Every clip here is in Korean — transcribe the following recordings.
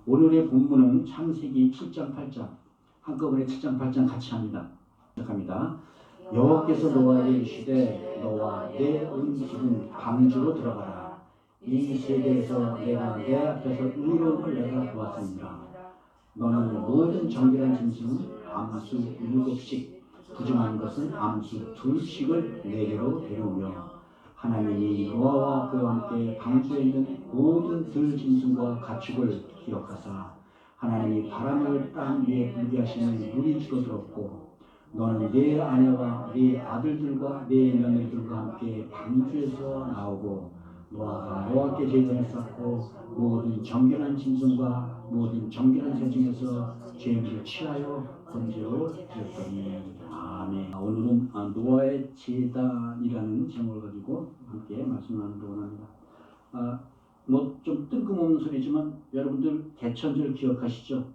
오늘의 본문은 창세기 7장 8장 한꺼번에 7장 8장 같이 합니다. 시작합니다. 여호와께서 노아에게 이르시되 너와 내 온 집은 방주로 들어가라. 이 세대에서 내가 내 앞에서 의로움을 내가 보았느니라. 너는 모든 정결한 짐승은 암수 7씩 부정한 것은 암수 2씩을 내게로 데려오며 하나님이 노아와 그와 함께 방주에 있는 모든 들짐승과 가축을 기억하사 하나님이 바람을 땅 위에 불게 하시는 물이 줄어들었고 너는 네 아내와 네 아들들과 네 며느리들과 함께 방주에서 나오고 노아가 여호와께 제단을 쌓고 모든 정결한 짐승과 모든 정결한 새 중에서 죄물을 취하여 번제로 드렸더니. 아멘. 오늘은 노아의 제단이라는 제목을 가지고 함께 말씀 나누려고 합니다. 뭐 좀 뜬금없는 소리지만 여러분들 개천절 기억하시죠?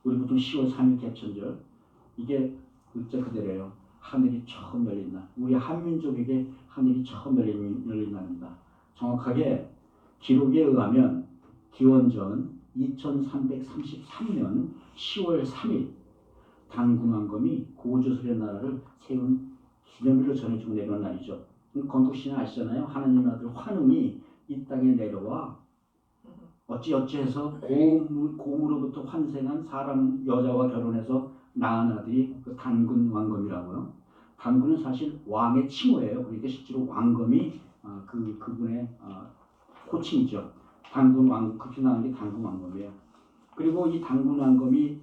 우리 보통 10월 3일 개천절. 이게 글자 그대로예요. 하늘이 처음 열린 날. 우리 한민족에게 하늘이 처음 열린 날입니다. 정확하게 기록에 의하면 기원전 2333년 10월 3일 단군왕검이 고조선의 나라를 세운 기념일로 전해주고 내려온 날이죠. 건국신앙 아시잖아요. 하나님 아들 환웅이 이 땅에 내려와 어찌어찌해서 곰으로부터 환생한 사람 여자와 결혼해서 낳은 아들이 그 단군 왕검이라고요. 단군은 사실 왕의 칭호예요. 그러니까 실제로 왕검이 그분의 호칭이죠. 단군 왕 그렇게 나온 게 단군 왕검이에요. 그리고 이 단군 왕검이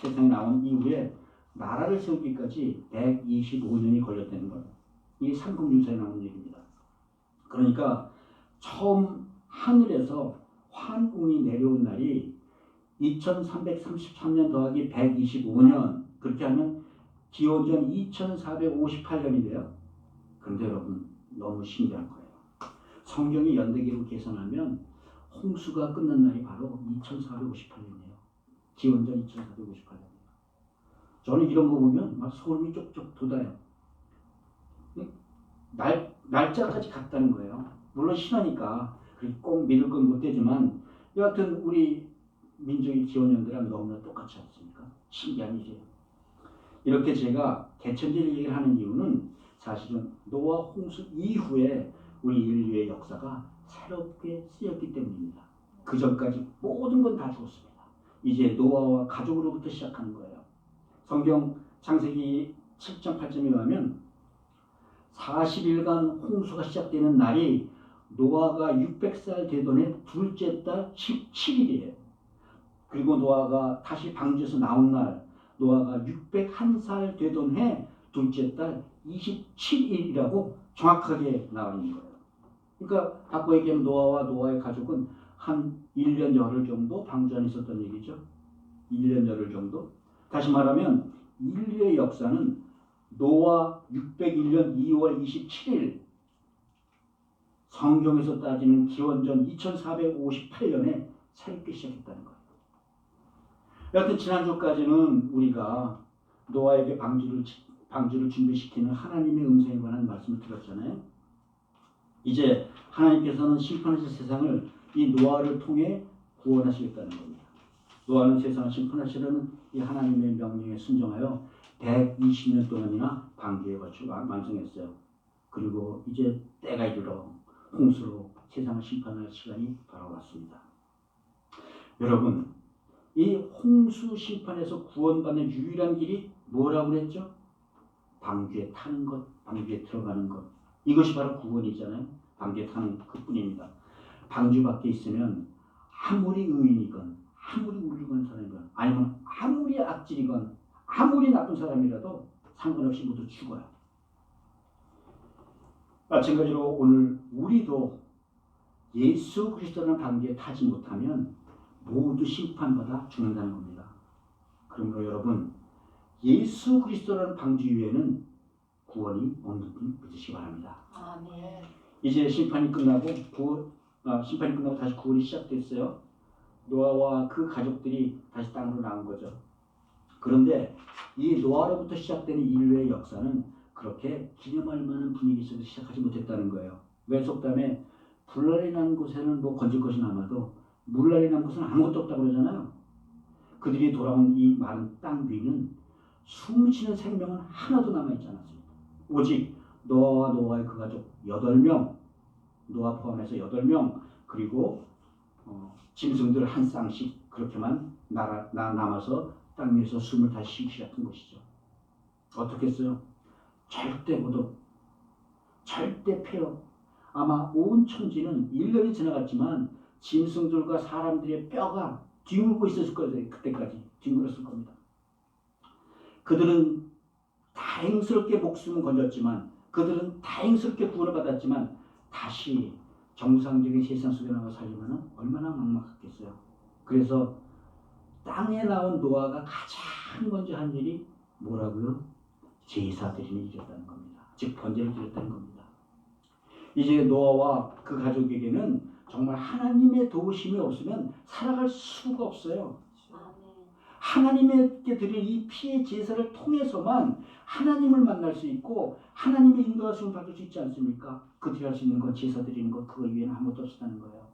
세상에 나온 이후에 나라를 세우기까지 125년이 걸렸다는 거예요. 이게 삼국유사에 나온 얘기입니다. 그러니까 처음 하늘에서 환웅이 내려온 날이 2333년 더하기 125년, 그렇게 하면 기원전 2458년인데요. 그런데 여러분 너무 신기한 거예요. 성경이 연대기로 계산하면 홍수가 끝난 날이 바로 2458년이에요. 기원전 2458년이에요. 저는 이런 거 보면 막 소름이 쪽쪽 돋아요. 날짜까지 같다는 거예요. 물론 신하니까 꼭 믿을 건 못 되지만 여하튼 우리 민족의 기원년들랑 너무나 똑같지 않습니까? 신기한 일이에요. 이렇게 제가 개천절 얘기를 하는 이유는 사실은 노아 홍수 이후에 우리 인류의 역사가 새롭게 쓰였기 때문입니다. 그 전까지 모든 건 다 죽었습니다. 이제 노아와 가족으로부터 시작하는 거예요. 성경 창세기 7장 8절에 가면 40일간 홍수가 시작되는 날이 노아가 600살 되던 해 둘째 달 17일이에요. 그리고 노아가 다시 방주에서 나온 날 노아가 601살 되던 해 둘째 달 27일이라고 정확하게 나와 있는 거예요. 그러니까 바꿔 얘기하면 노아와 노아의 가족은 한 1년 열흘 정도 방주 안에 있었던 얘기죠. 1년 열흘 정도. 다시 말하면 인류의 역사는 노아 601년 2월 27일 성경에서 따지는 기원전 2458년에 새롭게 시작했다는 거예요. 여하튼 지난주까지는 우리가 노아에게 방주를 준비시키는 하나님의 음성에 관한 말씀을 들었잖아요. 이제 하나님께서는 심판하실 세상을 이 노아를 통해 구원하시겠다는 겁니다. 노아는 세상을 심판하시려는 이 하나님의 명령에 순종하여 120년 동안이나 방주에 거쳐 완성했어요. 그리고 이제 때가 이르러 홍수로 세상을 심판할 시간이 돌아왔습니다. 여러분, 이 홍수 심판에서 구원받는 유일한 길이 뭐라고 그랬죠? 방주에 타는 것, 방주에 들어가는 것. 이것이 바로 구원이잖아요. 방주에 타는 그뿐입니다. 방주 밖에 있으면 아무리 의인이건 아무리 훌륭한 사람이건 아니면 아무리 악질이건 아무리 나쁜 사람이라도 상관없이 모두 죽어요. 마찬가지로 오늘 우리도 예수 그리스도라는 방주에 타지 못하면 모두 심판받아 죽는다는 겁니다. 그러므로 여러분 예수 그리스도라는 방주 위에는 구원이 없는 분 믿으시기 바랍니다. 아멘. 이제 심판이 끝나고 다시 구원이 시작됐어요. 노아와 그 가족들이 다시 땅으로 나온 거죠. 그런데 이 노아로부터 시작되는 인류의 역사는 그렇게 기념할 만한 분위기 속에서 시작하지 못했다는 거예요. 왜 속담에 불날이 난 곳에는 뭐 건질 것이 남아도 물난리 난 곳은 아무것도 없다고 그러잖아요. 그들이 돌아온 이 마른 땅 위는 숨쉬는 생명은 하나도 남아있지 않았습니다. 오직 노아와 노아의 그 가족 8명, 노아 포함해서 8명, 그리고 짐승들 한 쌍씩 그렇게만 남아서 땅 위에서 숨을 다시 쉬기 시작한 것이죠. 어떻게 했어요? 절대 고독, 절대 폐허. 아마 온 천지는 1년이 지나갔지만 짐승들과 사람들의 뼈가 뒤물고 있었을 거예요. 그때까지 뒤물었을 겁니다. 그들은 다행스럽게 목숨은 건졌지만, 그들은 다행스럽게 구원을 받았지만 다시 정상적인 세상 속에 나가 살려면 얼마나 막막했겠어요. 그래서 땅에 나온 노아가 가장 먼저 한 일이 뭐라고요? 제사 드리는 일이었다는 겁니다. 즉 번제를 드렸다는 겁니다. 이제 노아와 그 가족에게는 정말 하나님의 도우심이 없으면 살아갈 수가 없어요. 하나님께 드릴 이 피의 제사를 통해서만 하나님을 만날 수 있고 하나님의 인도하심을 받을 수 있지 않습니까? 그들이 할 수 있는 건 제사 드리는 것, 그거 이외에는 아무것도 없었다는 거예요.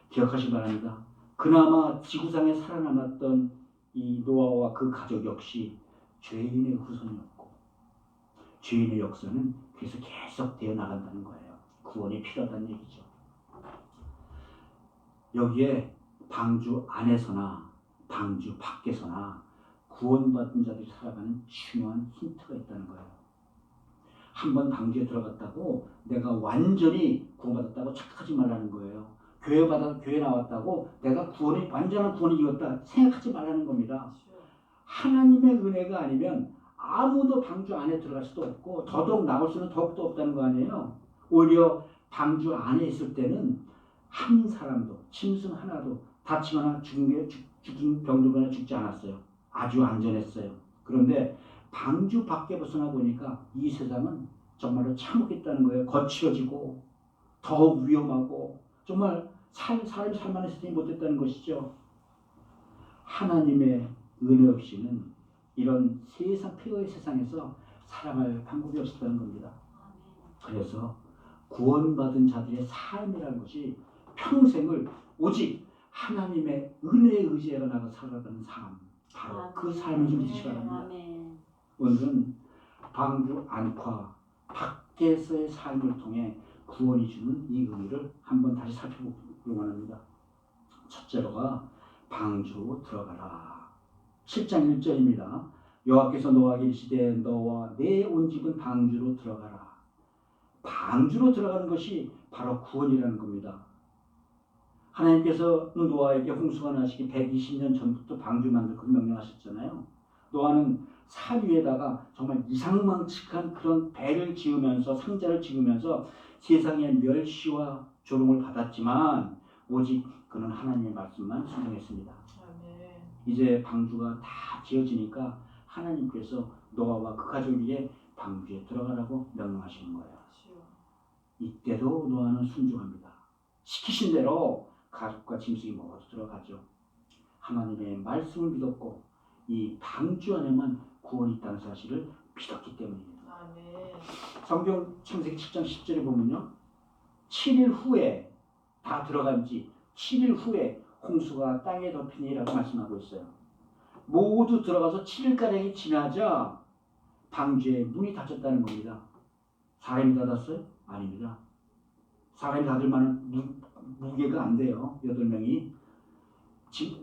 기억하시기 바랍니다. 그나마 지구상에 살아남았던 이 노아와 그 가족 역시 죄인의 후손이었고 죄인의 역사는 그래서 계속 되어 나간다는 거예요. 구원이 필요하다는 얘기죠. 여기에 방주 안에서나 방주 밖에서나 구원받은 자들이 살아가는 중요한 힌트가 있다는 거예요. 한번 방주에 들어갔다고 내가 완전히 구원받았다고 착각하지 말라는 거예요. 교회 나왔다고 내가 완전한 구원이 이겼다 생각하지 말라는 겁니다. 하나님의 은혜가 아니면 아무도 방주 안에 들어갈 수도 없고 더더욱 나올 수는 더욱더 없다는 거 아니에요. 오히려 방주 안에 있을 때는 한 사람도 짐승 하나도 다치거나 죽은 병들거나 죽지 않았어요. 아주 안전했어요. 그런데 방주 밖에 벗어나 보니까 이 세상은 정말로 참혹했다는 거예요. 거칠어지고 더욱 위험하고 정말 사람이 살만한 세상이 못됐다는 것이죠. 하나님의 은혜 없이는 이런 세상 폐허의 세상에서 살아갈 방법이 없었다는 겁니다. 그래서 구원받은 자들의 삶이라는 것이 평생을 오직 하나님의 은혜에 의지해 나가 살아가는 삶, 바로 그 삶을 좀 믿으시기 바랍니다. 오늘은 방주 안과 밖에서의 삶을 통해 구원이 주는 이 의미를 한번 다시 살펴보기로 원합니다. 첫째로가 방주로 들어가라. 7장 1절입니다. 여호와께서 노아에게 이르시되 너와 내 온 집은 방주로 들어가라. 방주로 들어가는 것이 바로 구원이라는 겁니다. 하나님께서 노아에게 홍수가 나시기 120년 전부터 방주 만들고 명령하셨잖아요. 노아는 산 위에다가 정말 이상망측한 그런 배를 지으면서 상자를 지으면서 세상의 멸시와 조롱을 받았지만 오직 그는 하나님의 말씀만 순종했습니다. 이제 방주가 다 지어지니까 하나님께서 노아와 그 가족에게 방주에 들어가라고 명령하시는 거예요. 이때도 노아는 순종합니다. 시키신 대로 가족과 짐승이 모두 들어가죠. 하나님의 말씀을 믿었고 이 방주 안에만 구원이 있다는 사실을 믿었기 때문입니다. 성경 창세기 7장 10절에 보면요. 7일 후에 다 들어간 지 7일 후에 홍수가 땅에 덮이니라고 말씀하고 있어요. 모두 들어가서 7일가량이 지나자 방주에 문이 닫혔다는 겁니다. 사람이 닫았어요? 아닙니다. 사람이 닫을 만한 무게가 안 돼요. 8명이.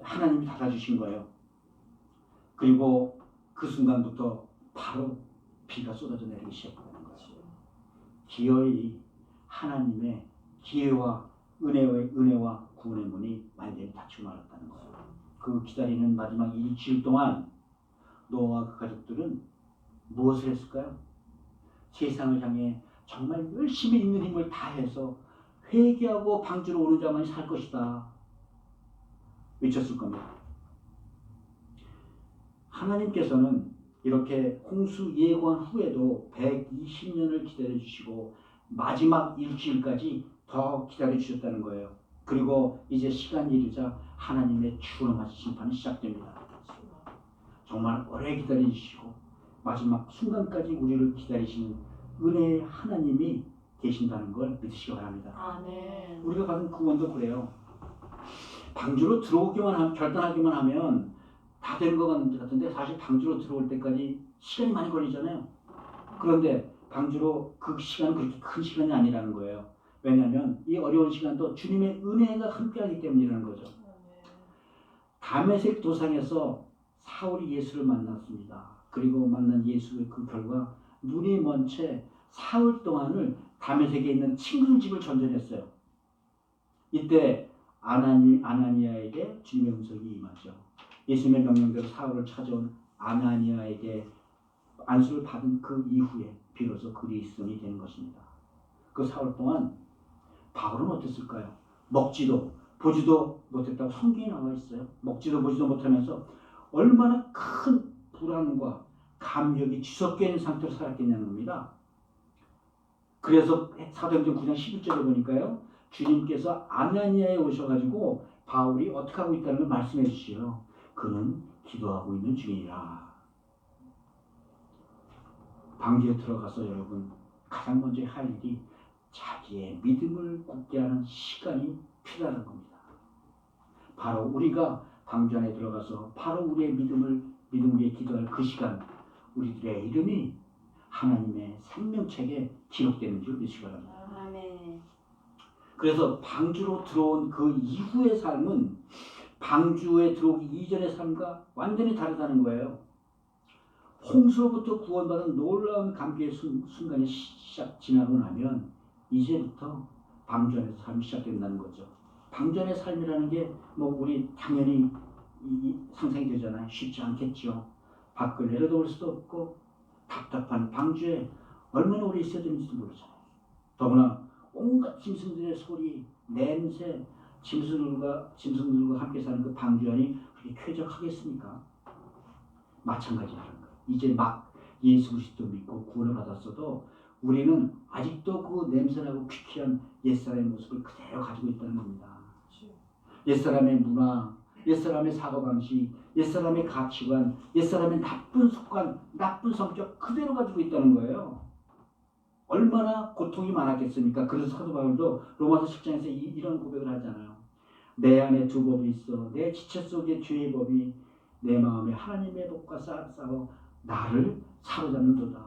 하나님이 닫아주신 거예요. 그리고 그 순간부터 바로 비가 쏟아져 내리기 시작하는 거예요. 기어이 하나님의 기회와 은혜와 구원의 문이 완전히 닫히고 말았다는 거예요. 그 기다리는 마지막 일주일 동안 노아와 그 가족들은 무엇을 했을까요? 세상을 향해 정말 열심히 있는 힘을 다해서 회개하고 방주로 오는 자만이 살 것이다 외쳤을 겁니다. 하나님께서는 이렇게 홍수 예고한 후에도 120년을 기다려주시고 마지막 일주일까지 더 기다려주셨다는 거예요. 그리고 이제 시간이 이르자 하나님의 추노하신 심판이 시작됩니다. 정말 오래 기다려주시고 마지막 순간까지 우리를 기다리시는 은혜의 하나님이 계신다는 걸 믿으시기 바랍니다. 아멘. 우리가 받은 구원도 그래요. 방주로 들어오기만 하면, 결단하기만 하면 다 된 것 같은데 사실 방주로 들어올 때까지 시간이 많이 걸리잖아요. 그런데 방주로 그 시간은 그렇게 큰 시간이 아니라는 거예요. 왜냐하면 이 어려운 시간도 주님의 은혜가 함께하기 때문이라는 거죠. 다메섹 도상에서 사울이 예수를 만났습니다. 그리고 만난 예수의 그 결과 눈이 먼 채 사흘 동안을 다메섹에 있는 친구 집을 전전했어요. 이때 아나니아에게 주님의 음성이 임하죠. 예수님의 명령대로 사울을 찾아온 아나니아에게 안수를 받은 그 이후에 비로소 그리스도인이 되는 것입니다. 그 사흘 동안 바울은 어땠을까요? 먹지도 보지도 못했다고 성경에 나와 있어요. 먹지도 보지도 못하면서 얼마나 큰 불안과 감격이 뒤섞여 있는 상태로 살았겠냐는 겁니다. 그래서 사도행전 9장 11절에 보니까요. 주님께서 아나니아에 오셔가지고 바울이 어떻게 하고 있다는 걸 말씀해 주시요. 그는 기도하고 있는 중이라. 방주에 들어가서 여러분 가장 먼저 할 일이 자기의 믿음을 굳게 하는 시간이 필요한 겁니다. 바로 우리가 방주 안에 들어가서 바로 우리의 믿음 위에 기도할 그 시간, 우리들의 이름이 하나님의 생명책에 기록되는 줄 믿으시기 바랍니다. 아멘. 그래서 방주로 들어온 그 이후의 삶은 방주에 들어오기 이전의 삶과 완전히 다르다는 거예요. 홍수로부터 구원받은 놀라운 감격의 순간이 지나고 나면 이제부터 방주 안에서 삶이 시작된다는 거죠. 방주 안의 삶이라는 게 뭐 우리 당연히 상상이 되잖아요. 쉽지 않겠죠. 밖을 내려다볼 수도 없고 답답한 방주에 얼마나 오래 있어야 되는지도 모르잖아요. 더구나 온갖 짐승들의 소리, 냄새, 짐승들과 함께 사는 그 방주 안이 그렇게 쾌적하겠습니까? 마찬가지라는 거예요. 이제 막 예수 그리스도 믿고 구원을 받았어도 우리는 아직도 그 냄새나고 퀴퀴한 옛사람의 모습을 그대로 가지고 있다는 겁니다. 옛사람의 문화, 옛사람의 사고방식, 옛사람의 가치관, 옛사람의 나쁜 습관, 나쁜 성격 그대로 가지고 있다는 거예요. 얼마나 고통이 많았겠습니까? 그래서 사도 바울도 로마서 10장에서 이런 고백을 하잖아요. 내 안에 두 법이 있어. 내 지체 속에 죄의 법이 내 마음에 하나님의 법과 싸워 나를 사로잡는도다.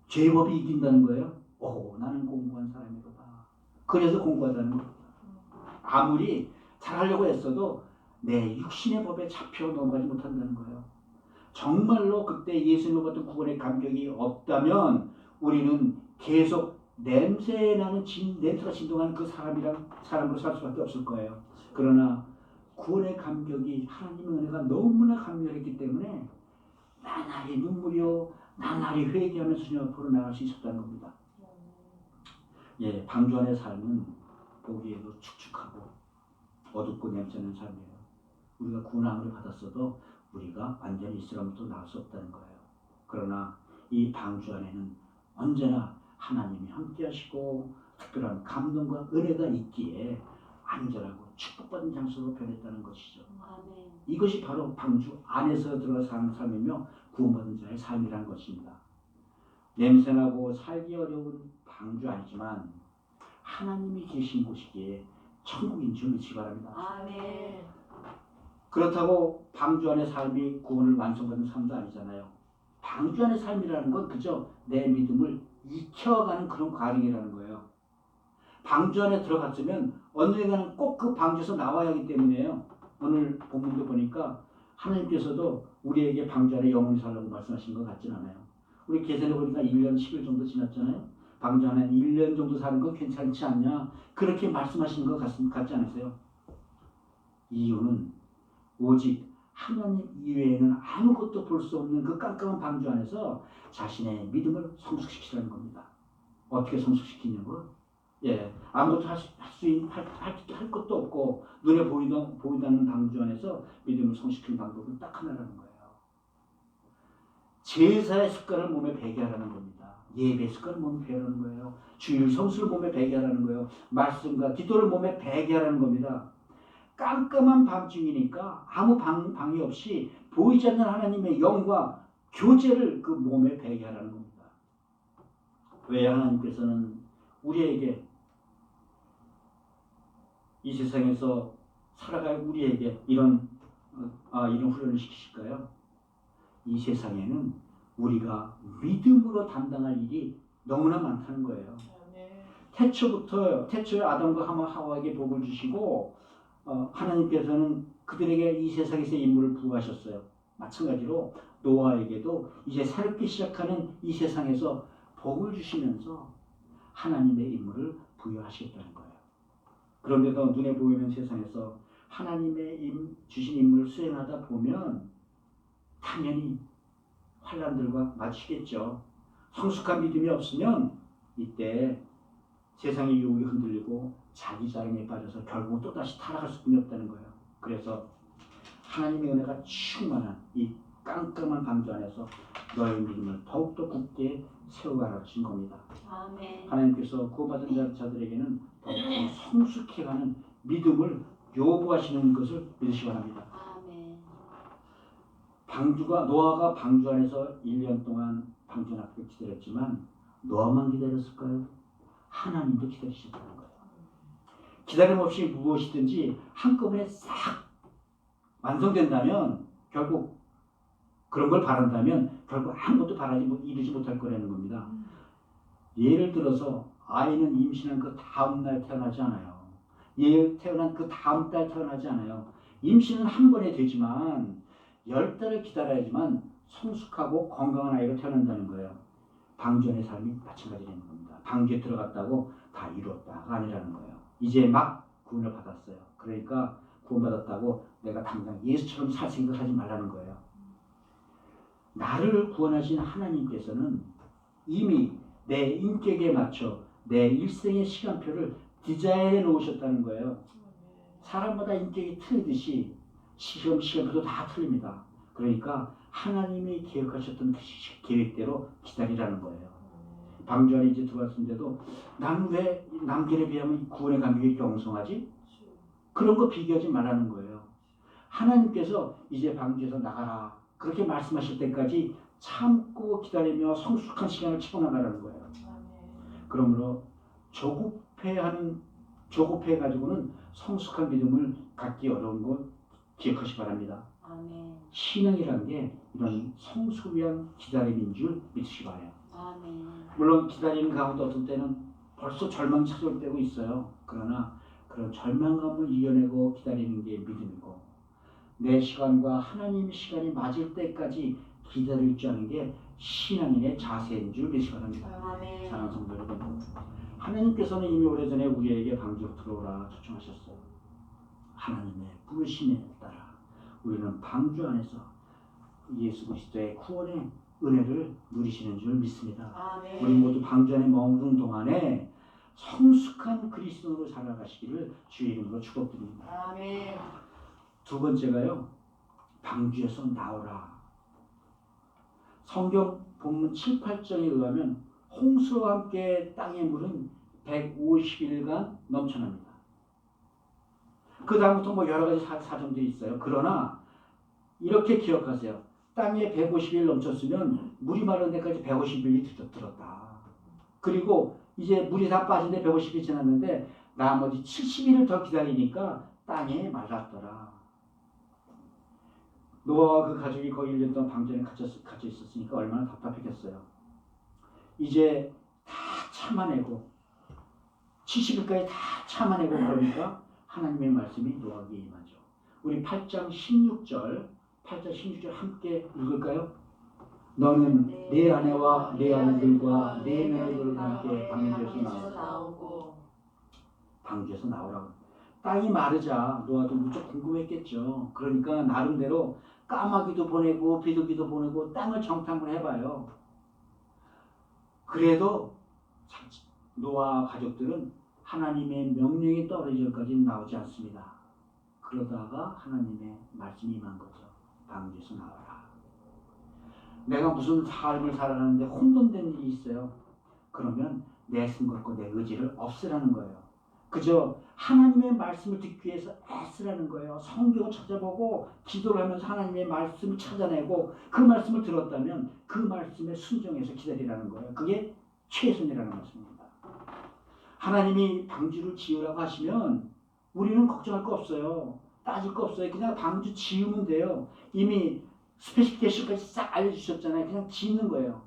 죄의 법이 이긴다는 거예요. 오, 나는 공부한 사람이로다. 그래서 공부하다는 겁니다. 아무리 잘하려고 했어도 내 육신의 법에 잡혀 넘어가지 못한다는 거예요. 정말로 그때 예수님을 받은 구원의 감격이 없다면 우리는 계속 냄새나는 냄새가 진동하는 그 사람으로 살 수밖에 없을 거예요. 그러나 구원의 감격이 하나님의 은혜가 너무나 강렬했기 때문에 나날이 눈물이요 나날이 회개하면서 주님 앞으로 나갈 수 있었다는 겁니다. 예, 방주 안의 삶은 보기에도 축축하고 어둡고 냄새나는 삶이에요. 우리가 구원을 받았어도 우리가 완전히 이스라엘부터 나올 수 없다는 거예요. 그러나 이 방주 안에는 언제나 하나님이 함께 하시고 특별한 감동과 은혜가 있기에 안전하고 축복받은 장소로 변했다는 것이죠. 아멘. 이것이 바로 방주 안에서 들어가 사는 삶이며 구원받은 자의 삶이라는 것입니다. 냄새나고 살기 어려운 방주 아니지만 하나님이 계신 곳이기에 천국인 줄 믿기 바랍니다. 아멘. 그렇다고 방주 안의 삶이 구원을 완성받는 삶도 아니잖아요. 방주 안의 삶이라는 건 그저 내 믿음을 익혀가는 그런 과정이라는 거예요. 방주 안에 들어갔으면 언젠가는 꼭 그 방주에서 나와야 하기 때문에요. 오늘 본문도 보니까 하나님께서도 우리에게 방주 안에 영원히 살라고 말씀하신 것 같진 않아요. 우리 계산해 보니까 1년 10일 정도 지났잖아요. 방주 안에 1년 정도 사는 건 괜찮지 않냐? 그렇게 말씀하신 것 같지 않으세요? 이유는 오직 하나님 이외에는 아무것도 볼 수 없는 그 깜깜한 방주 안에서 자신의 믿음을 성숙시키라는 겁니다. 어떻게 성숙시키냐고? 예, 아무것도 할 것도 없고 눈에 보이다는 방주 안에서 믿음을 성숙시키는 방법은 딱 하나라는 거예요. 제사의 습관을 몸에 배게 하라는 겁니다. 예배 습관을 몸에 배게 하는 거예요. 주일 성수를 몸에 배게 하라는 거예요. 말씀과 기도를 몸에 배게 하라는 겁니다. 깜깜한 밤중이니까 아무 방해 없이 보이지 않는 하나님의 영과 교제를 그 몸에 배게 하라는 겁니다. 왜 하나님께서는 우리에게 이 세상에서 살아갈 우리에게 이런 훈련을 시키실까요? 이 세상에는 우리가 믿음으로 감당할 일이 너무나 많다는 거예요. 태초에 아담과 하와에게 복을 주시고 하나님께서는 그들에게 이 세상에서 임무를 부여하셨어요. 마찬가지로 노아에게도 이제 새롭게 시작하는 이 세상에서 복을 주시면서 하나님의 임무를 부여하시겠다는 거예요. 그런데도 눈에 보이는 세상에서 하나님의 주신 임무를 수행하다 보면 당연히 환난들과 마주치겠죠. 성숙한 믿음이 없으면 이때 세상의 유혹이 흔들리고 자기 자랑에 빠져서 결국 또다시 타락할 수밖에 없다는 거예요. 그래서 하나님의 은혜가 충만한 이 깜깜한 방주 안에서 너의 믿음을 더욱더 굳게 세워가라 하신 겁니다. 아멘. 하나님께서 구원받은 자들에게는 더욱더 성숙해가는 믿음을 요구하시는 것을 믿으시기 바랍니다. 아멘. 노아가 방주 안에서 1년 동안 방주 앞에 기다렸지만 노아만 기다렸을까요? 하나님도 기다리셨다는 거예요. 기다림 없이 무엇이든지 한꺼번에 싹 완성된다면 결국 그런 걸 바란다면 결국 아무것도 이루지 못할 거라는 겁니다. 예를 들어서 아이는 임신한 그 다음 날 태어나지 않아요. 태어난 그 다음 달 태어나지 않아요. 임신은 한 번에 되지만 10달을 기다려야지만 성숙하고 건강한 아이가 태어난다는 거예요. 방주안의 삶이 마찬가지라는 겁니다. 방주에 들어갔다고 다 이루었다가 아니라는 거예요. 이제 막 구원을 받았어요. 그러니까 구원받았다고 내가 당장 예수처럼 살 생각하지 말라는 거예요. 나를 구원하신 하나님께서는 이미 내 인격에 맞춰 내 일생의 시간표를 디자인해 놓으셨다는 거예요. 사람마다 인격이 틀리듯이 시간표도 다 틀립니다. 그러니까 하나님이 계획하셨던 그 계획대로 기다리라는 거예요. 방주 안에 이제 들어왔는데도 나는 왜 남들에 비하면 구원의 감격이 이렇게 엉성하지? 그런 거 비교하지 말라는 거예요. 하나님께서 이제 방주에서 나가라 그렇게 말씀하실 때까지 참고 기다리며 성숙한 시간을 채워나가라는 거예요. 그러므로 조급해가지고는 성숙한 믿음을 갖기 어려운 것 기억하시기 바랍니다. 아멘. 신앙이라는 게 이런 성숙을 위한 기다림인 줄 믿으시기 바라요. 아멘. 물론 기다리는 가운데 어떤 때는 벌써 절망이 찾아올 때고 있어요. 그러나 그런 절망감을 이겨내고 기다리는 게 믿음이고 내 시간과 하나님의 시간이 맞을 때까지 기다릴 줄 아는 게 신앙인의 자세인 줄 믿으시기 바랍니다. 아멘. 사랑하는 성도 여러분, 하나님께서는 이미 오래전에 우리에게 방주로 들어오라 초청하셨어요. 하나님의 부르심에 따라 우리는 방주 안에서 예수 그리스도의 구원의 은혜를 누리시는 줄 믿습니다. 아멘. 우리 모두 방주 안에 머무는 동안에 성숙한 그리스도로 살아가시기를 주의 이름으로 축복드립니다. 아멘. 두 번째가요, 방주에서 나오라. 성경 본문 7, 8장에 의하면 홍수와 함께 땅의 물은 150일간 넘쳐납니다. 그 다음부터 여러 가지 사정들이 있어요. 그러나 이렇게 기억하세요. 땅에 150일 넘쳤으면 물이 마른 데까지 150일이 들었다. 그리고 이제 물이 다 빠진데 150일이 지났는데 나머지 70일을 더 기다리니까 땅에 말랐더라. 노아와 그 가족이 거의 1년 동안 방주에 갇혀 있었으니까 얼마나 답답했겠어요. 이제 다 참아내고 70일까지 다 참아내고 그러니까 하나님의 말씀이 노아에게 임하죠. 우리 8장 16절 함께 읽을까요? 너는 내 아내와 내 아내들과 내 며느리들과 함께 방주에서 나오고. 방주에서 나오라고. 땅이 마르자 노아도 무척 궁금했겠죠. 그러니까 나름대로 까마귀도 보내고 비둘기도 보내고 땅을 정탐을 해봐요. 그래도 노아 가족들은 하나님의 명령이 떨어질 때까지 나오지 않습니다. 그러다가 하나님의 말씀이 임한 거죠. 방주에서 나와라. 내가 무슨 삶을 살아가는데 혼돈된 일이 있어요. 그러면 내 생각과 내 의지를 없애라는 거예요. 그저 하나님의 말씀을 듣기 위해서 애쓰라는 거예요. 성경을 찾아보고 기도를 하면서 하나님의 말씀을 찾아내고 그 말씀을 들었다면 그 말씀에 순종해서 기다리라는 거예요. 그게 최선이라는 말씀입니다. 하나님이 방주를 지으라고 하시면 우리는 걱정할 거 없어요. 따질 거 없어요. 그냥 방주 지으면 돼요. 이미 스페시피케이션까지 싹 알려주셨잖아요. 그냥 짓는 거예요.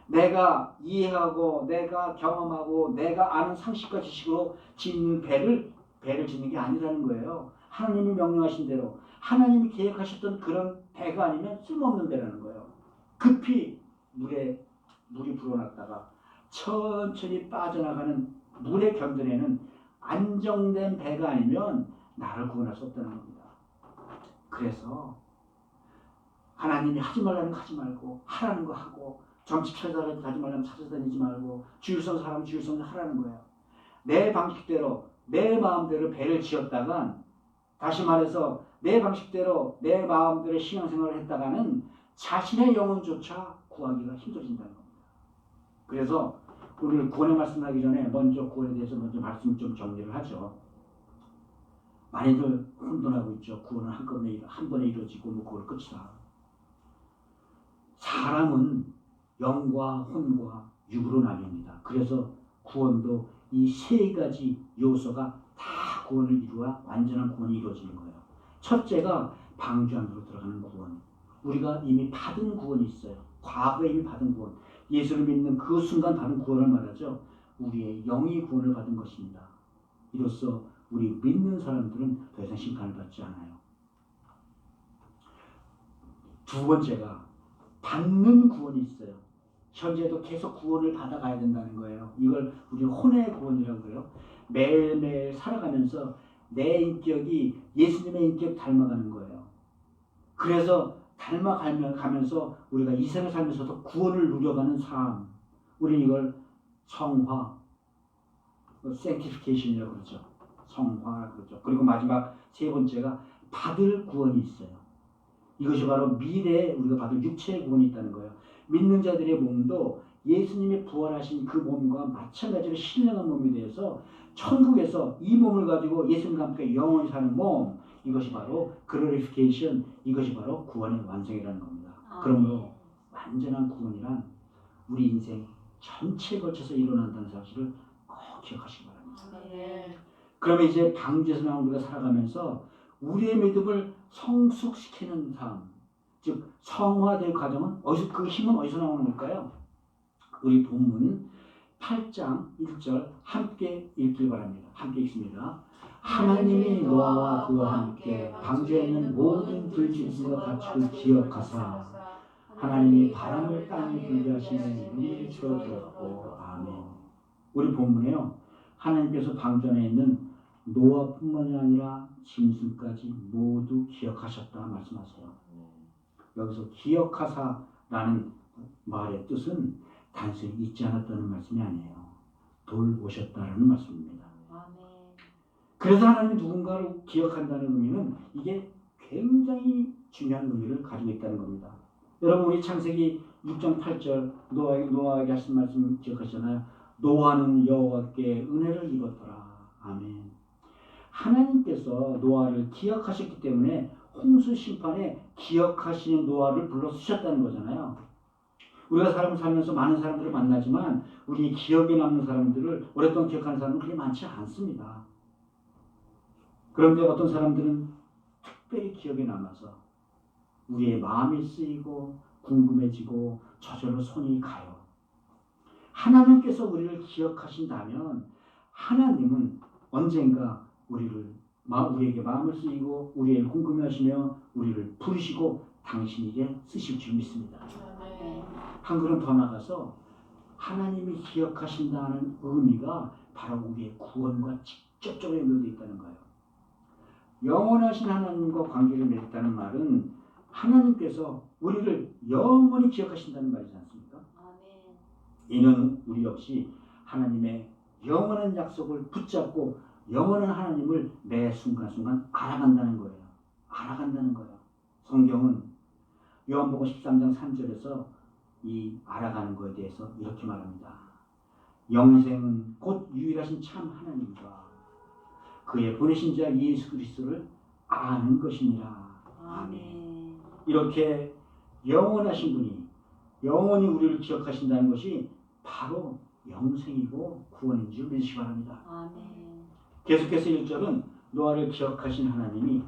내가 이해하고 내가 경험하고 내가 아는 상식과 지식으로 짓는 배를 짓는 게 아니라는 거예요. 하나님이 명령하신 대로 하나님이 계획하셨던 그런 배가 아니면 쓸모없는 배라는 거예요. 급히 물이 불어났다가 천천히 빠져나가는 물의 견뎌내는 안정된 배가 아니면 나를 구원할 수 없다는 겁니다. 그래서 하나님이 하지 말라는 거 하지 말고 하라는 거 하고 점집 찾아다니지 말라면 찾아다니지 말고 주일성 사람 주일성 하라는 거예요. 내 방식대로 내 마음대로 배를 지었다간 다시 말해서 내 방식대로 내 마음대로 신앙생활을 했다가는 자신의 영혼조차 구하기가 힘들어진다는 겁니다. 그래서 오늘 구원의 말씀을 하기 전에 먼저 구원에 대해서 먼저 말씀 좀 정리를 하죠. 많이들 혼돈하고 있죠. 구원은 한 번에 이루어지고 뭐 그걸 끝이다. 사람은 영과 혼과 육으로 나뉩니다. 그래서 구원도 이 세 가지 요소가 다 구원을 이루어야 완전한 구원이 이루어지는 거예요. 첫째가 방주 안으로 들어가는 구원. 우리가 이미 받은 구원이 있어요. 과거에 이미 받은 구원. 예수를 믿는 그 순간 받은 구원을 말하죠. 우리의 영이 구원을 받은 것입니다. 이로써 우리 믿는 사람들은 더 이상 심판을 받지 않아요. 두 번째가 받는 구원이 있어요. 현재도 계속 구원을 받아가야 된다는 거예요. 이걸 우리 혼의 구원이라고 해요. 매일매일 살아가면서 내 인격이 예수님의 인격 닮아가는 거예요. 그래서 닮아가면서 우리가 이 생을 살면서도 구원을 누려가는 삶. 우리는 이걸 성화, sanctification이라고 그러죠. 성화라고 그러죠. 그리고 마지막 세 번째가 받을 구원이 있어요. 이것이 바로 미래에 우리가 받을 육체의 구원이 있다는 거예요. 믿는 자들의 몸도 예수님이 부활하신 그 몸과 마찬가지로 신령한 몸이 되어서 천국에서 이 몸을 가지고 예수님과 함께 영원히 사는 몸, 이것이 바로 글로리피케이션, 이것이 바로 구원의 완성이라는 겁니다. 그러므로 완전한 구원이란 우리 인생 전체에 걸쳐서 일어난다는 사실을 꼭 기억하시기 바랍니다. 그러면 이제 방주에서 나온 우리가 살아가면서 우리의 믿음을 성숙시키는 삶, 즉 성화될 과정은 어디서, 그 힘은 어디서 나오는 걸까요? 우리 본문 8장 1절 함께 읽길 바랍니다. 함께 읽습니다. 하나님이 노아와 그와 함께 방주에 있는 모든 불짐승과 가축을 기억하사 하나님이 바람을 땅에 불게 하시니 물이 줄어들었고 아멘. 우리 본문에요. 하나님께서 방주 안에 있는 노아뿐만이 아니라 짐승까지 모두 기억하셨다 말씀하세요. 여기서 기억하사라는 말의 뜻은 단순히 잊지 않았다는 말씀이 아니에요. 돌보셨다라는 말씀입니다. 그래서 하나님이 누군가를 기억한다는 의미는 이게 굉장히 중요한 의미를 가지고 있다는 겁니다. 여러분 우리 창세기 6장 8절 노아에게 하신 말씀 기억하시잖아요. 노아는 여호와께 은혜를 입었더라. 아멘. 하나님께서 노아를 기억하셨기 때문에 홍수 심판에 기억하시는 노아를 불러 쓰셨다는 거잖아요. 우리가 살면서 많은 사람들을 만나지만 우리 기억에 남는 사람들을 오랫동안 기억하는 사람은 그렇게 많지 않습니다. 그런데 어떤 사람들은 특별히 기억에 남아서 우리의 마음이 쓰이고 궁금해지고 저절로 손이 가요. 하나님께서 우리를 기억하신다면 하나님은 언젠가 우리에게 마음을 쓰이고 우리에게 궁금해하시며 우리를 부르시고 당신에게 쓰실 줄 믿습니다. 한 걸음 더 나가서 하나님이 기억하신다는 의미가 바로 우리의 구원과 직접적으로 연결되어 있다는 거예요. 영원하신 하나님과 관계를 맺었다는 말은 하나님께서 우리를 영원히 기억하신다는 말이지 않습니까? 이는 우리 역시 하나님의 영원한 약속을 붙잡고 영원한 하나님을 매 순간순간 알아간다는 거예요. 알아간다는 거예요. 성경은 요한복음 13장 3절에서 이 알아가는 것에 대해서 이렇게 말합니다. 영생은 곧 유일하신 참 하나님과 그의 보내신 자 예수 그리스도를 아는 것이니라. 아멘. 이렇게 영원하신 분이 영원히 우리를 기억하신다는 것이 바로 영생이고 구원인 줄 믿으시기 바랍니다. 아멘. 계속해서 1절은 노아를 기억하신 하나님이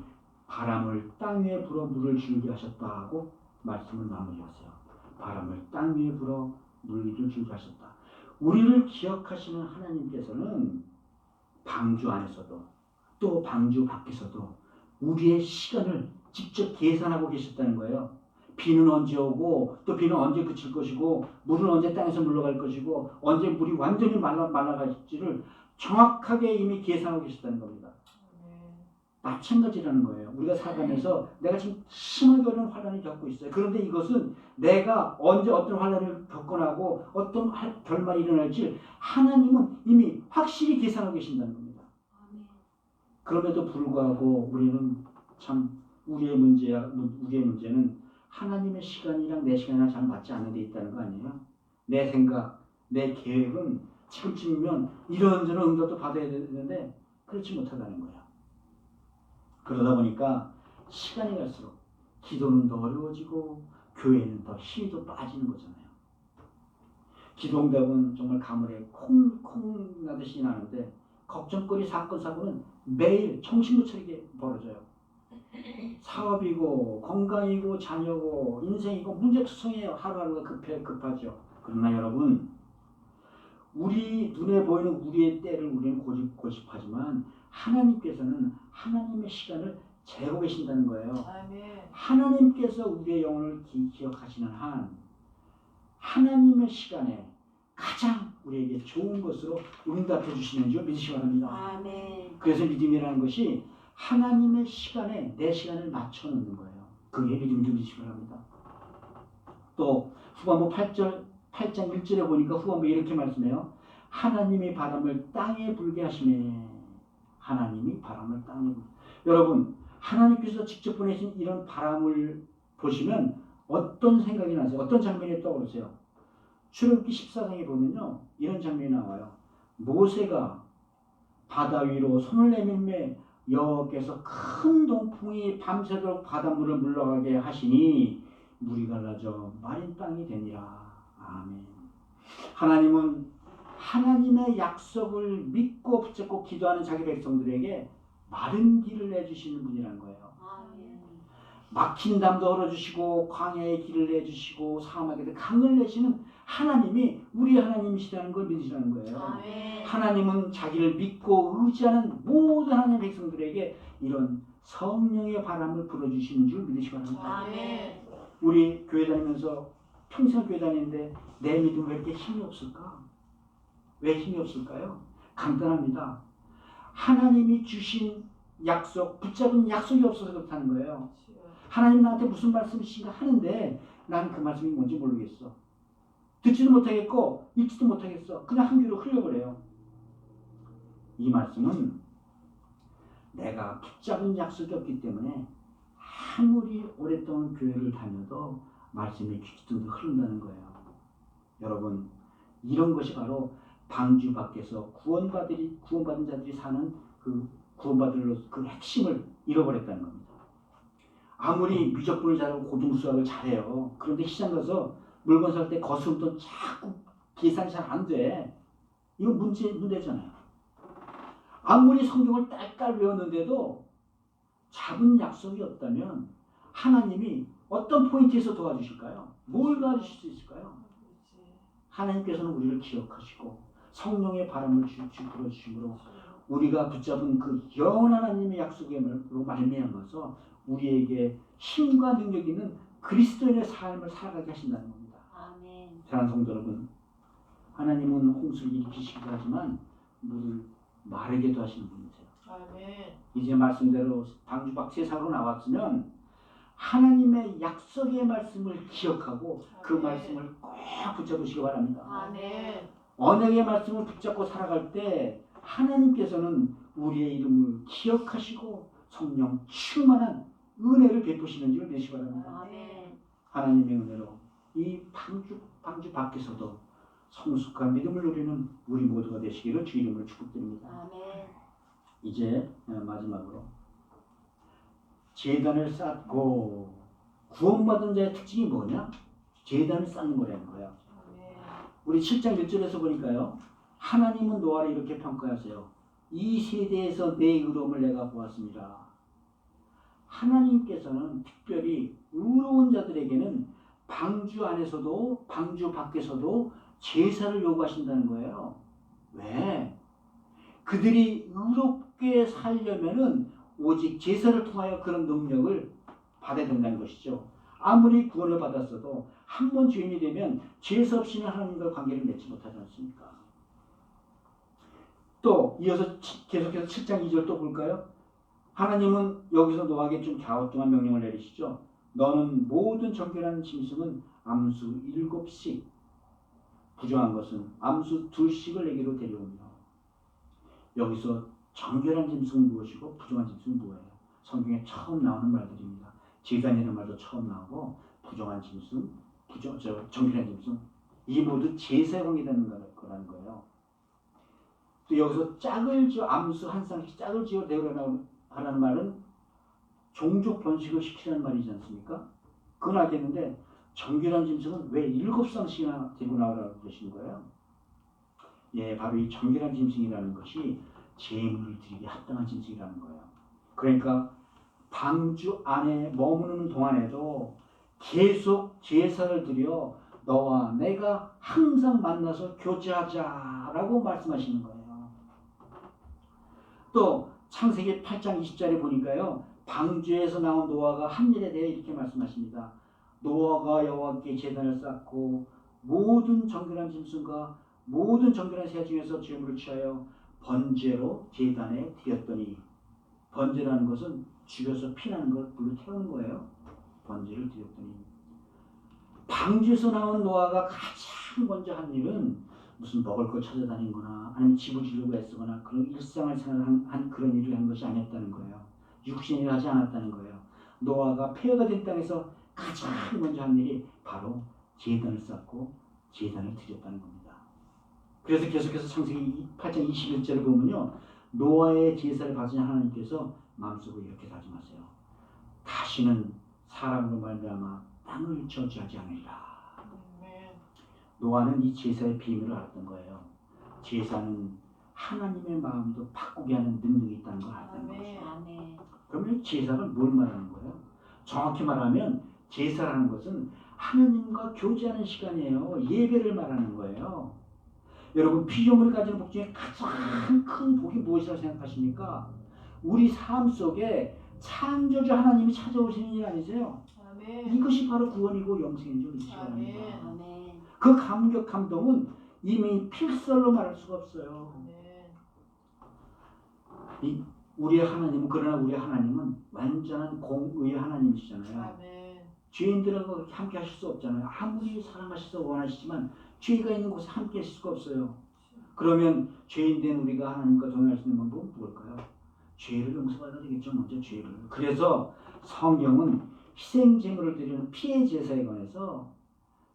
바람을 땅 위에 불어 물을 줄게 하셨다고 말씀을 마무리하세요. 바람을 땅 위에 불어 물을 줄게 하셨다. 우리를 기억하시는 하나님께서는 방주 안에서도 또 방주 밖에서도 우리의 시간을 직접 계산하고 계셨다는 거예요. 비는 언제 오고 또 비는 언제 그칠 것이고 물은 언제 땅에서 물러갈 것이고 언제 물이 완전히 말라갈지를 정확하게 이미 계산하고 계셨다는 겁니다. 마찬가지라는 거예요. 우리가 살아가면서 내가 지금 심하게 어려운 환란을 겪고 있어요. 그런데 이것은 내가 언제 어떤 환란을 겪어나고 어떤 결말이 일어날지 하나님은 이미 확실히 계산하고 계신다는 겁니다. 그럼에도 불구하고 우리는 참 우리의 문제는 하나님의 시간이랑 내 시간이랑 잘 맞지 않는 데 있다는 거 아니에요? 내 생각, 내 계획은 지금쯤이면 이런저런 응답도 받아야 되는데 그렇지 못하다는 거예요. 그러다 보니까 시간이 갈수록 기도는 더 어려워지고 교회는 더 힘이 더 빠지는 거잖아요. 기도응답은 정말 가물에 콩콩 나듯이 나는데 걱정거리 사건 사고는 매일 정신 못 차리게 벌어져요. 사업이고 건강이고 자녀고 인생이고 문제투성이에요. 하루하루가 급하죠. 그러나 여러분 우리 눈에 보이는 우리의 때를 우리는 고집하지만 하나님께서는 하나님의 시간을 재고 계신다는 거예요. 아멘. 하나님께서 우리의 영혼을 기억하시는 한 하나님의 시간에 가장 우리에게 좋은 것으로 응답해 주시는 줄 믿으시기 바랍니다. 아멘. 그래서 믿음이라는 것이 하나님의 시간에 내 시간을 맞춰 놓는 거예요. 그게 믿음인 줄 믿으시기 바랍니다. 또 후반부 8장 1절에 보니까 후반부에 이렇게 말씀해요. 하나님이 바람을 땅에 불게 하시매. 하나님이 바람을 땅에 불게. 여러분 하나님께서 직접 보내신 이런 바람을 보시면 어떤 생각이 나세요? 어떤 장면이 떠오르세요? 출애굽기 14장에 보면요 이런 장면이 나와요. 모세가 바다 위로 손을 내밀매 여호와께서 큰 동풍이 밤새도록 바닷물을 물러가게 하시니 물이 갈라져 마른 땅이 되니라. 아멘. 하나님은 하나님의 약속을 믿고 붙잡고 기도하는 자기 백성들에게 마른 길을 내주시는 분이라는 거예요. 아멘. 막힌 담도 얼어주시고 광야의 길을 내주시고 사막에서 강을 내시는 하나님이 우리 하나님이시라는 걸 믿으시라는 거예요. 아멘. 하나님은 자기를 믿고 의지하는 모든 하나님의 백성들에게 이런 성령의 바람을 불어주시는 줄 믿으시기 바랍니다. 아멘. 우리 교회 다니면서 평생 교회 다니는데 내 믿음 왜 이렇게 힘이 없을까? 왜 힘이 없을까요? 간단합니다. 하나님이 주신 약속, 붙잡은 약속이 없어서 그렇다는 거예요. 하나님 나한테 무슨 말씀이신가 하는데 나는 그 말씀이 뭔지 모르겠어. 듣지도 못하겠고 읽지도 못하겠어. 그냥 한 귀로 흘려버려요. 이 말씀은 내가 붙잡은 약속이 없기 때문에 아무리 오랫동안 교회를 다녀도 말씀이 귀뚱 흐른다는 거예요. 여러분 이런 것이 바로 방주 밖에서 구원받은 자들이 사는 그 구원받을 그 핵심을 잃어버렸다는 겁니다. 아무리 미적분을 잘하고 고등수학을 잘해요. 그런데 시장 가서 물건 살 때 거스름돈 자꾸 계산이 잘 안 돼. 이거 문제잖아요. 아무리 성경을 딸딸 외웠는데도 잡은 약속이 없다면 하나님이 어떤 포인트에서 도와주실까요? 뭘 도와주실 수 있을까요? 하나님께서는 우리를 기억하시고 성령의 바람을 불어주심으로 우리가 붙잡은 그 영원한 하나님의 약속으로 말미암아서 우리에게 힘과 능력이 있는 그리스도인의 삶을 살아가게 하신다는 겁니다. 아멘. 사랑하는 성도 여러분, 하나님은 홍수를 일으키시기도 하지만 물을 마르게도 하시는 분이세요. 아멘. 이제 말씀대로 방주 밖 세상으로 나왔으면 하나님의 약속의 말씀을 기억하고 그 말씀을 꼭 붙잡으시기 바랍니다. 아멘. 언약의 말씀을 붙잡고 살아갈 때 하나님께서는 우리의 이름을 기억하시고 성령 충만한 은혜를 베푸시는 줄 믿으시기 바랍니다. 아멘. 하나님의 은혜로 이 방주 밖에서도 성숙한 믿음을 누리는 우리 모두가 되시기를 주 이름으로 축복드립니다. 아멘. 이제 마지막으로 제단을 쌓고 구원받은 자의 특징이 뭐냐? 제단을 쌓는 거라는 거예요. 우리 7장 1절에서 보니까요. 하나님은 노아를 이렇게 평가하세요. 이 세대에서 내 의로움을 내가 보았습니다. 하나님께서는 특별히 의로운 자들에게는 방주 안에서도 방주 밖에서도 제사를 요구하신다는 거예요. 왜? 그들이 의롭게 살려면은 오직 제사를 통하여 그런 능력을 받아야 된다는 것이죠. 아무리 구원을 받았어도 한 번 죄인이 되면 제사 없이는 하나님과 관계를 맺지 못하지 않습니까? 또 이어서 계속해서 7장 2절 또 볼까요? 하나님은 여기서 노아에게 좀 갸우뚱한 명령을 내리시죠. 너는 모든 정결한 짐승은 암수 7씩, 부정한 것은 암수 2씩을 내게로 데려오며. 여기서 정결한 짐승은 무엇이고 부정한 짐승은 뭐예요? 성경에 처음 나오는 말들입니다. 제단이라는 말도 처음 나오고 부정한 짐승, 정결한 짐승, 이 모두 제사에 관계되는 거라는 거예요. 또 여기서 짝을 지어 암수 한 쌍씩 짝을 지어 데려오라는 하라는 말은 종족 번식을 시키라는 말이지 않습니까? 그건 알겠는데 정결한 짐승은 왜 7쌍씩이나 데리고 나오라고 그러신 거예요? 예, 바로 이 정결한 짐승이라는 것이 제물을 드리기 합당한 짐승이라는 거예요. 그러니까 방주 안에 머무는 동안에도 계속 제사를 드려 너와 내가 항상 만나서 교제하자라고 말씀하시는 거예요. 또 창세기 8장 20절에 보니까요. 방주에서 나온 노아가 한 일에 대해 이렇게 말씀하십니다. 노아가 여호와께 제단을 쌓고 모든 정결한 짐승과 모든 정결한 새 중에서 제물을 취하여 번제로 제단에 드렸더니, 번제라는 것은 죽여서 피나는 걸 불로 태우는 거예요. 번제를 드렸더니, 방주에서 나온 노아가 가장 먼저 한 일은 무슨 먹을 걸 찾아다닌 거나 아니면 집을 지려고 애쓰거나 그런 일상을 생각한 그런 일을 한 것이 아니었다는 거예요. 육신일을 하지 않았다는 거예요. 노아가 폐허가 된 땅에서 가장 먼저 한 일이 바로 제단을 쌓고 제단을 드렸다는 겁니다. 그래서 계속해서 창세기 8장 21절을 보면요. 노아의 제사를 받으신 하나님께서 마음속으로 이렇게 다짐하세요. 다시는 사람으로 말미암아 땅을 저주하지 않으리라. 노아는 이 제사의 비밀을 알았던 거예요. 제사는 하나님의 마음도 바꾸게 하는 능력이 있다는 걸 알았던 거죠. 그러면 제사가 뭘 말하는 거예요? 정확히 말하면 제사라는 것은 하나님과 교제하는 시간이에요. 예배를 말하는 거예요. 여러분, 피조물이 가지는 복 중에 가장 큰 복이 무엇이라고 생각하십니까? 우리 삶 속에 창조주 하나님이 찾아오시는 일 아니세요? 아멘. 이것이 바로 구원이고 영생인 줄 믿으시기 바랍니다. 그 감격, 감동은 이미 필설로 말할 수가 없어요. 우리의 하나님은, 그러나 우리의 하나님은 완전한 공의의 하나님이시잖아요. 죄인들하고 그렇게 함께 하실 수 없잖아요. 아무리 사랑하셔서 원하시지만 죄가 있는 곳에 함께 하실 수가 없어요. 그러면 죄인 된 우리가 하나님과 동행할 수 있는 방법은 무엇일까요? 죄를 용서받아야 되겠죠. 먼저 죄를. 그래서 성경은 희생제물을 드리는 피해 제사에 관해서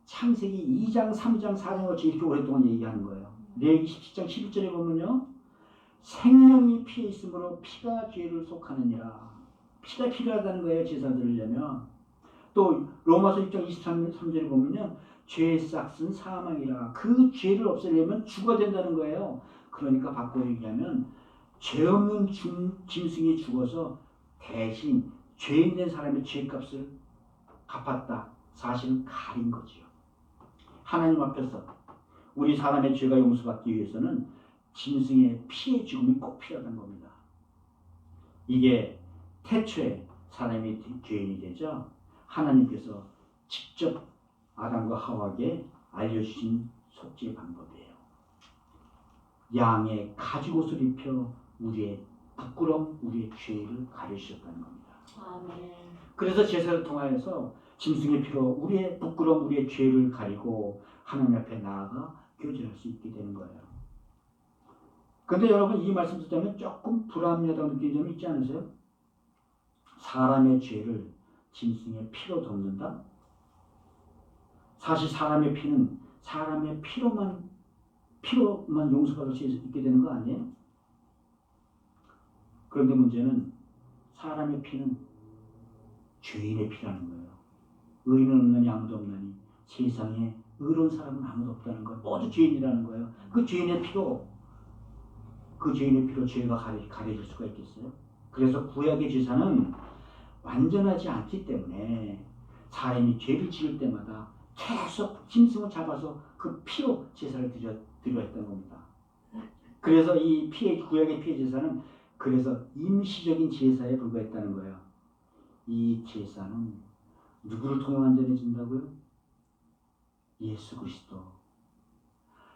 창세기 2장, 3장, 4장 같이 이렇게 오랫동안 얘기하는 거예요. 레위기 17장 11절에 보면요. 생명이 피에 있으므로 피가 죄를 속하느니라. 피가 필요하다는 거예요. 제사 드리려면. 또 로마서 6장 23절에 보면요. 죄의 싹은 사망이라. 그 죄를 없애려면 죽어야 된다는 거예요. 그러니까 바꿔 얘기하면 죄 없는 짐승이 죽어서 대신 죄인 된 사람의 죄값을 갚았다. 사실은 가린 거지요. 하나님 앞에서 우리 사람의 죄가 용서받기 위해서는 짐승의 피의 죽음이 꼭 필요하다는 겁니다. 이게 태초에 사람이 죄인이 되죠. 하나님께서 직접 아담과 하와에게 알려주신 속죄 방법이에요. 양의 가죽옷을 입혀 우리의 부끄러움, 우리의 죄를 가려주셨다는 겁니다. 아멘. 그래서 제사를 통하여서 짐승의 피로 우리의 부끄러움, 우리의 죄를 가리고 하나님 앞에 나아가 교제할 수 있게 되는 거예요. 그런데 여러분, 이 말씀 듣자면 조금 불합리하다고 느끼는 점이 있지 않으세요? 사람의 죄를 짐승의 피로 덮는다? 사실 사람의 피는 사람의 피로만 용서받을 수 있게 되는 거 아니에요? 그런데 문제는 사람의 피는 죄인의 피라는 거예요. 의인은 없나니 아무도 없나니 세상에 의로운 사람은 아무도 없다는 거예요. 모두 죄인이라는 거예요. 그 죄인의 피로 그 죄인의 피로 죄가 가려질 수가 있겠어요? 그래서 구약의 제사는 완전하지 않기 때문에 사람이 죄를 지을 때마다 계속 짐승을 잡아서 그 피로 제사를 드려 했던 겁니다. 그래서 이 구약의 피의 제사는 그래서 임시적인 제사에 불과했다는 거예요. 이 제사는 누구를 통해 완전해진다고요? 예수 그리스도.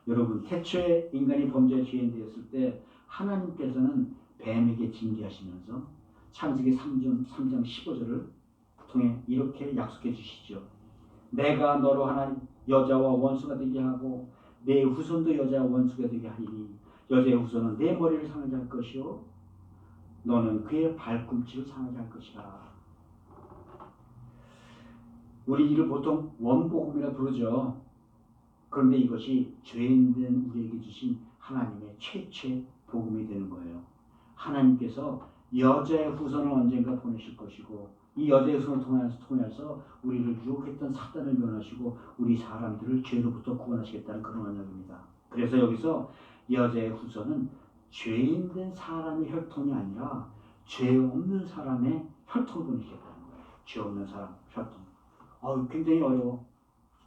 여러분, 태초에 인간이 범죄의 죄인 되었을 때 하나님께서는 뱀에게 징계하시면서 창세기 3장 15절을 통해 이렇게 약속해 주시죠. 내가 너로 하나님 여자와 원수가 되게 하고 내 후손도 여자와 원수가 되게 하리니 여자의 후손은 내 머리를 상하게 할 것이요 너는 그의 발꿈치를 상하게 할 것이라. 우리 이를 보통 원복음이라 부르죠. 그런데 이것이 죄인된 우리에게 주신 하나님의 최초의 복음이 되는 거예요. 하나님께서 여자의 후손을 언젠가 보내실 것이고 이 여자의 후손을 통해서 우리를 유혹했던 사단을 면하시고 우리 사람들을 죄로부터 구원하시겠다는 그런 언약입니다. 그래서 여기서 여자의 후손은 죄인된 사람의 혈통이 아니라 죄 없는 사람의 혈통을 보내시겠다는 거예요. 죄 없는 사람 혈통. 굉장히 어려워.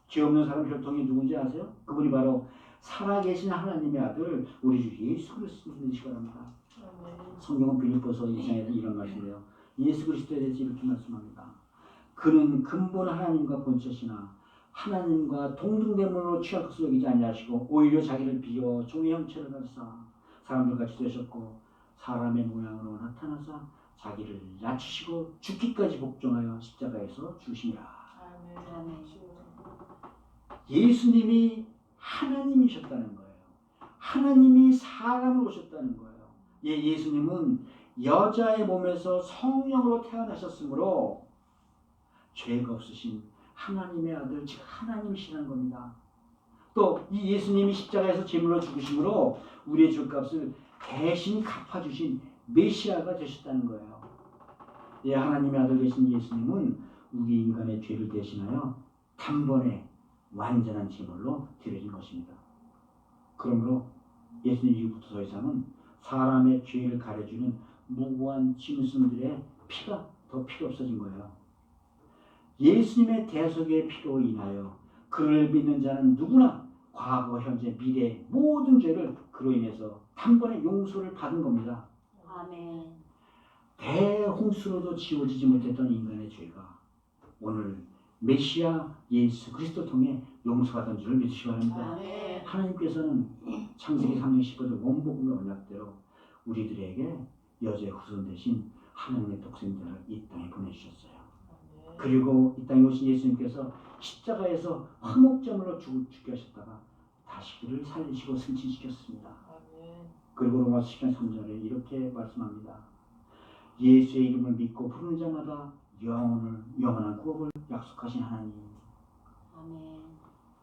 죄 없는 사람 혈통이 누군지 아세요? 그분이 바로 살아계신 하나님의 아들 우리 주 예수 그리스도를 믿으시기 바랍니다. 성경은 빌립보서 2장에서 이런 말씀이에요. 예수 그리스도에 대해서 이렇게 말씀합니다. 그는 근본 하나님과 본체시나 하나님과 동등됨으로 취할 것을 여기지 아니하시고 오히려 자기를 비워 종의 형체를 가지사 사람들 같이 되셨고 사람의 모양으로 나타나사 자기를 낮추시고 죽기까지 복종하여 십자가에서 죽으시니라. 예수님이 하나님이셨다는 거예요. 하나님이 사람으로 오셨다는 거예요. 예수님은 여자의 몸에서 성령으로 태어나셨으므로 죄가 없으신 하나님의 아들 즉 하나님이시라는 겁니다. 또 이 예수님이 십자가에서 제물로 죽으심으로 우리의 죄값을 대신 갚아주신 메시아가 되셨다는 거예요. 하나님의 아들 되신 예수님은 우리 인간의 죄를 대신하여 단번에 완전한 제물로 드려진 것입니다. 그러므로 예수님 이후부터 더 이상은 사람의 죄를 가려주는 무고한 짐승들의 피가 더 필요 없어진 거예요. 예수님의 대속의 피로 인하여 그를 믿는 자는 누구나 과거, 현재, 미래 모든 죄를 그로 인해서 단번에 용서를 받은 겁니다. 아멘. 대홍수로도 지워지지 못했던 인간의 죄가 오늘 메시아 예수 그리스도 통해 용서받은 줄을 믿으시기 바랍니다. 아멘. 하나님께서는 창세기 3장 15절 원복음의 언약대로 우리들에게 여자의 후손 대신 하나님의 독생자를 이 땅에 보내주셨어요. 그리고 이 땅에 오신 예수님께서 십자가에서 화목제물로 죽게 하셨다가 다시 그를 살리시고 승진시켰습니다. 그리고 로마서 10장 3절에 이렇게 말씀합니다. 예수의 이름을 믿고 부르는 자마다 영원한 구원을 약속하신 하나님. 아멘.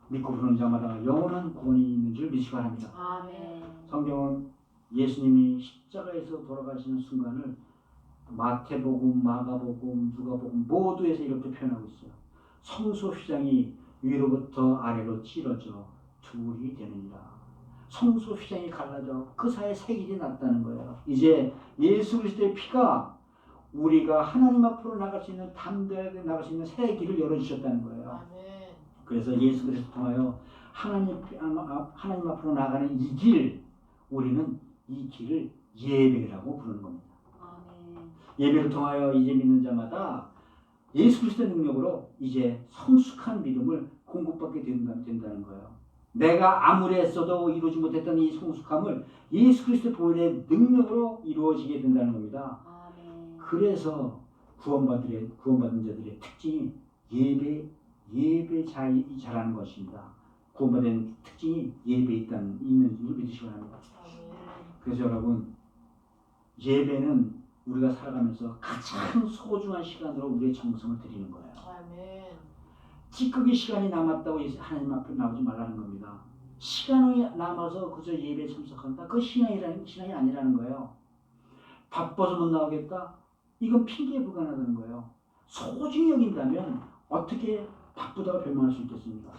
믿고 부르는 자마다 영원한 구원이 있는 줄 믿으시기 바랍니다. 아멘. 성경은 예수님이 십자가에서 돌아가시는 순간을 마태복음, 마가복음, 누가복음 모두에서 이렇게 표현하고 있어요. 성소 휘장이 위로부터 아래로 찌러져 둘이 되느니라. 성소 휘장이 갈라져 그 사이에 새 길이 났다는 거예요. 이제 예수 그리스도의 피가 우리가 하나님 앞으로 나갈 수 있는 담대하게 나갈 수 있는 새 길을 열어주셨다는 거예요. 아멘. 그래서 예수 그리스도 통하여 하나님 앞으로 나가는 이 길, 우리는 이 길을 예배라고 부르는 겁니다. 아멘. 예배를 통하여 이제 믿는 자마다 예수 그리스도의 능력으로 이제 성숙한 믿음을 공급받게 된다는 거예요. 내가 아무리 했어도 이루지 못했던 이 성숙함을 예수 그리스도의 보혈의 능력으로 이루어지게 된다는 겁니다. 아멘. 그래서 구원받은 자들의 특징이 예배자라는 것입니다. 구원받은 특징이 예배에 있는 줄 믿으시기 바랍니다. 그래서 여러분, 예배는 우리가 살아가면서 가장 소중한 시간으로 우리의 정성을 드리는 거예요. 아멘. 찌꺼기 시간이 남았다고 하나님 앞에 나오지 말라는 겁니다. 시간이 남아서 그저 예배에 참석한다? 그 신앙이 아니라는 거예요. 바빠서 못 나오겠다? 이건 핑계에 불과하다는 거예요. 소중히 여긴다면 어떻게 바쁘다가 변명할 수 있겠습니까?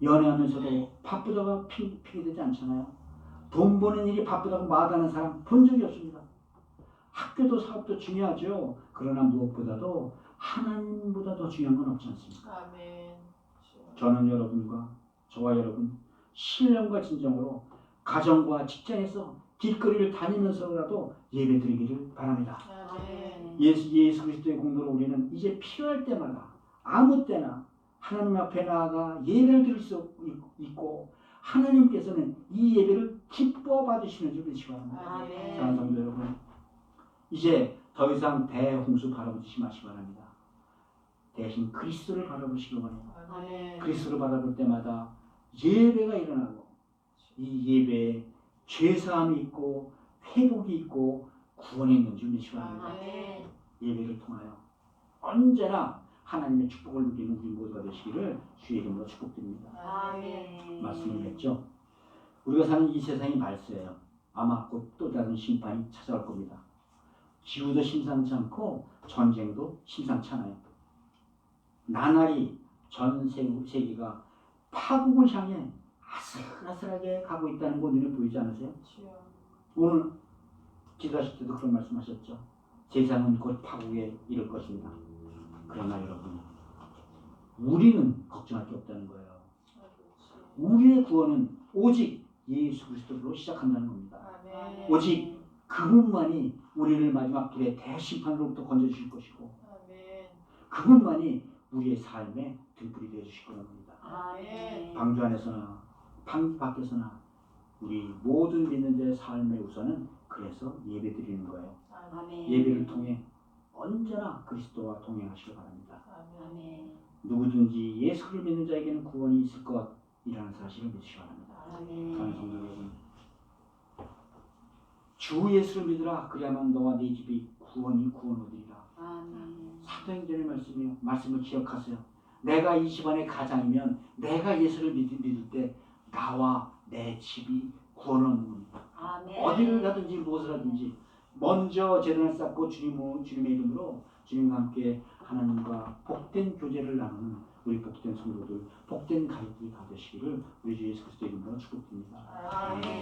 연애하면서도 바쁘다가 핑계되지 않잖아요. 돈 버는 일이 바쁘다고 마다하는 사람 본 적이 없습니다. 학교도 사업도 중요하죠. 그러나 무엇보다도 하나님보다 더 중요한 건 없지 않습니까? 아멘. 저는 여러분과 저와 여러분 신령과 진정으로 가정과 직장에서 길거리를 다니면서라도 예배드리기를 바랍니다. 아멘. 예수 그리스도의 공로로 우리는 이제 필요할 때마다 아무 때나 하나님 앞에 나아가 예배를 드릴 수 있고 하나님께서는 이 예배를 기뻐 받으시는 줄 믿으시기 바랍니다. 아멘. 사랑하는 성도 여러분, 이제 더 이상 대홍수 바라보지 마시기 바랍니다. 대신 그리스도를 바라보시기 바랍니다. 아멘. 그리스도를 바라볼 때마다 예배가 일어나고 이 예배에 죄사함이 있고 회복이 있고 구원이 있는 줄 믿으시기 바랍니다. 아멘. 예배를 통하여 언제나 하나님의 축복을 누리는 우리 모두가 되시기를 주의 이름으로 축복드립니다. 아멘. 말씀을 맺죠. 우리가 사는 이 세상이 말세예요. 아마 곧 또 다른 심판이 찾아올 겁니다. 기후도 심상치 않고 전쟁도 심상치 않아요. 나날이 전 세계가 파국을 향해 아슬아슬하게 가고 있다는 거 눈에 보이지 않으세요? 주여. 오늘 기도하실 때도 그런 말씀하셨죠. 세상은 곧 파국에 이를 것입니다. 그러나 여러분, 우리는 걱정할 게 없다는 거예요. 우리의 구원은 오직 예수 그리스도로 시작한다는 겁니다. 아멘. 오직 그분만이 우리를 마지막 길에 대심판으로부터 건져주실 것이고 아멘. 그분만이 우리의 삶의 등불이 되어주실 겁니다. 아멘. 방주 안에서나 방 밖에서나 우리 모든 믿는 자의 삶의 우선은 그래서 예배드리는 거예요. 아멘. 예배를 통해 언제나 그리스도와 동행하시기 바랍니다. 아멘. 누구든지 예수를 믿는 자에게는 구원이 있을 것이라는 사실을 믿으시기 바랍니다. 아멘. 사랑하는 성도 여러분, 주 예수를 믿으라. 그리하면 너와 네 집이 구원 얻으리라. 아멘. 사도행전의 말씀이요. 말씀을 기억하세요. 내가 이 집안의 가장이면 내가 예수를 믿을 때 나와 내 집이 구원 얻는 겁니다. 아멘. 어디를 가든지 무엇을 하든지 먼저 재단을 쌓고 주님의 이름으로 주님과 함께 하나님과 복된 교제를 나누는 우리 복된 성도들, 복된 가족들이 다 되시기를 우리 주 예수 그리스도 이름으로 축복드립니다. 아멘.